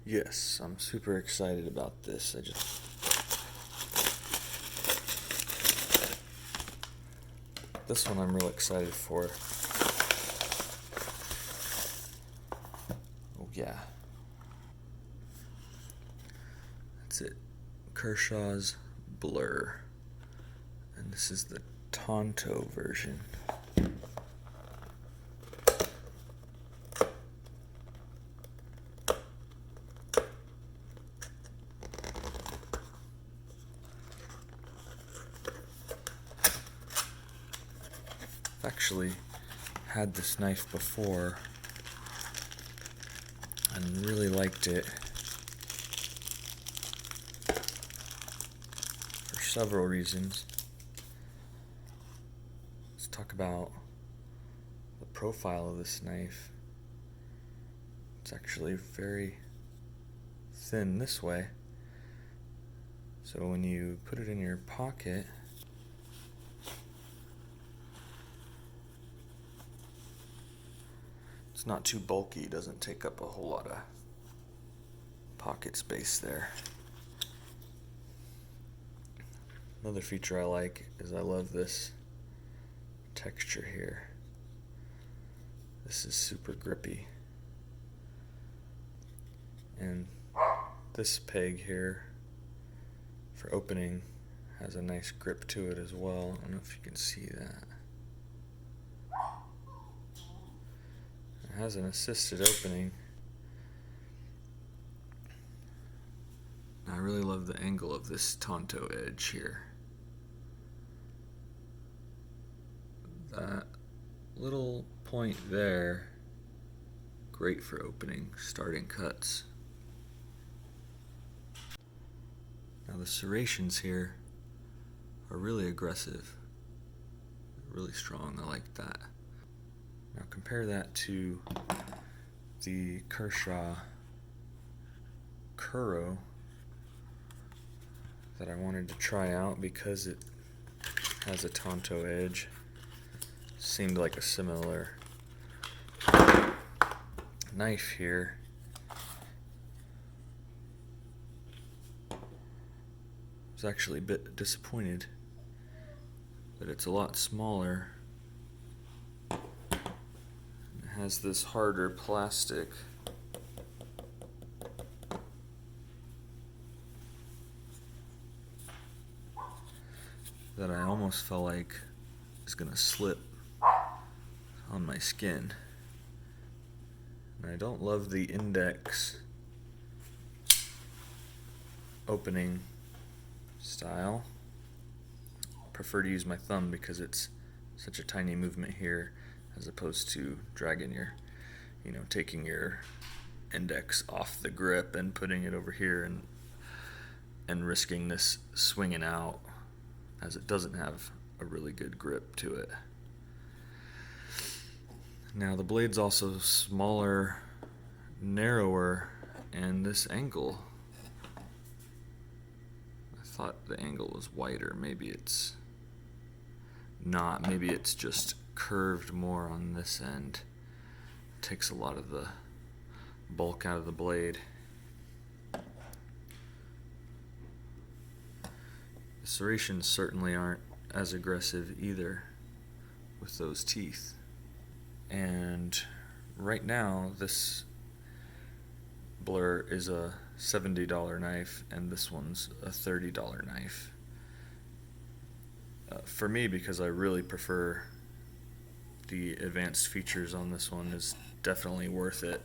Yes, I'm super excited about this. This one I'm real excited for. Oh yeah. That's it. Kershaw's Blur. And this is the Tanto version. I've actually had this knife before and really liked it for several reasons. Let's talk about the profile of this knife. It's actually very thin this way, so when you put it in your pocket, it's not too bulky, doesn't take up a whole lot of pocket space there. Another feature I like is I love this texture here. This is super grippy. And this peg here for opening has a nice grip to it as well. I don't know if you can see that. It has an assisted opening. I really love the angle of this Tanto edge here. That little point there, great for opening, starting cuts. Now the serrations here are really aggressive, really strong. I like that. Now compare that to the Kershaw Kuro that I wanted to try out because it has a Tanto edge. Seemed like a similar knife here. I was actually a bit disappointed that it's a lot smaller. It has this harder plastic. That I almost felt like is gonna slip on my skin. And I don't love the index opening style. I prefer to use my thumb because it's such a tiny movement here as opposed to dragging your, taking your index off the grip and putting it over here and risking this swinging out, as it doesn't have a really good grip to it. Now the blade's also smaller, narrower, and this angle, I thought the angle was wider. Maybe it's not. Maybe it's just curved more on this end. It takes a lot of the bulk out of the blade. The serrations certainly aren't as aggressive either with those teeth. And right now this Blur is a $70 knife and this one's a $30 knife. For me, because I really prefer the advanced features on this one, is definitely worth it.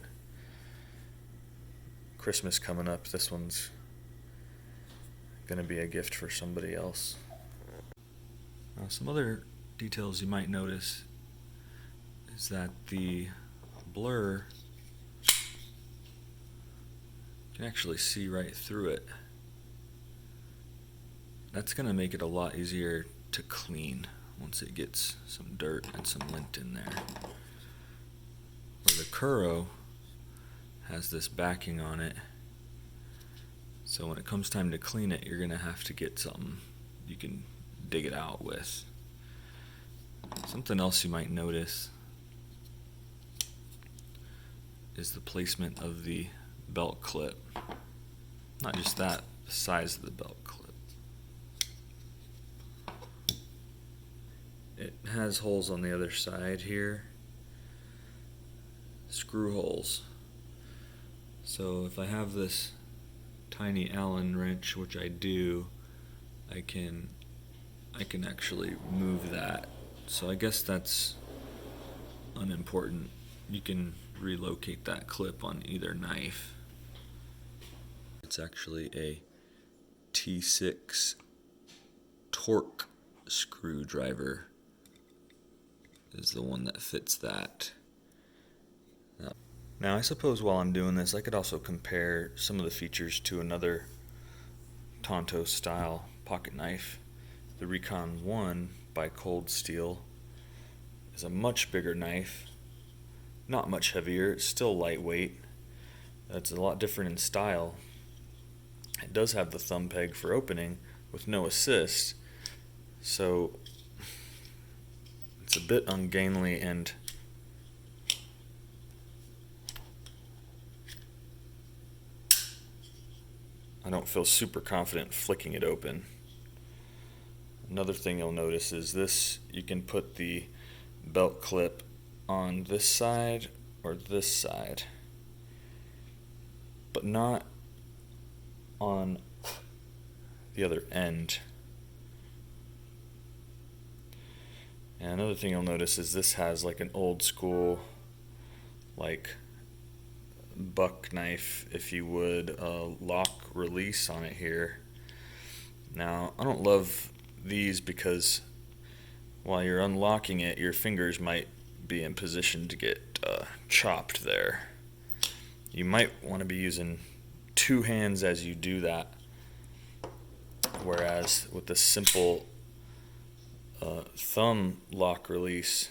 Christmas coming up, this one's gonna be a gift for somebody else. Now, some other details you might notice is that the Blur, you can actually see right through it. That's gonna make it a lot easier to clean once it gets some dirt and some lint in there. Where the Kuro has this backing on it, so when it comes time to clean it, you're gonna have to get something you can dig it out with. Something else you might notice is the placement of the belt clip. Not just that, the size of the belt clip. It has holes on the other side here, screw holes. So if I have this tiny Allen wrench, which I do, I can actually move that. So I guess that's unimportant. You can relocate that clip on either knife. It's actually a T6 torque screwdriver is the one that fits that. Now I suppose while I'm doing this, I could also compare some of the features to another Tanto style pocket knife. The Recon 1 by Coldsteel is a much bigger knife, not much heavier, it's still lightweight. It's a lot different in style. It does have the thumb peg for opening with no assist, so it's a bit ungainly, and I don't feel super confident flicking it open. Another thing you'll notice is this, you can put the belt clip on this side or this side, but not on the other end. And another thing you'll notice is this has like an old school, like buck knife, if you would, lock release on it here. Now I don't love these because while you're unlocking it, your fingers might be in position to get chopped there. You might want to be using two hands as you do that, whereas with the simple thumb lock release,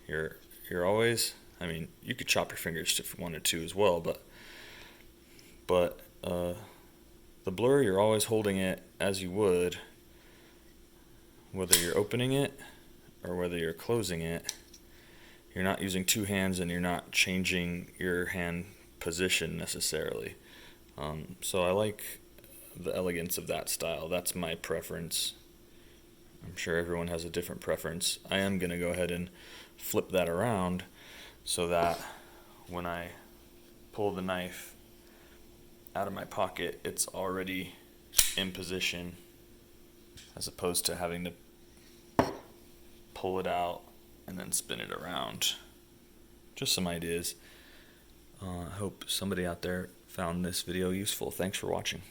you're always, I mean, you could chop your fingers if you wanted to as well, but the Blur, you're always holding it as you would, whether you're opening it or whether you're closing it. You're not using two hands and you're not changing your hand position necessarily. So I like the elegance of that style. That's my preference. I'm sure everyone has a different preference. I am going to go ahead and flip that around so that when I pull the knife out of my pocket, it's already in position, as opposed to having to pull it out and then spin it around. Just some ideas. I hope somebody out there found this video useful. Thanks for watching.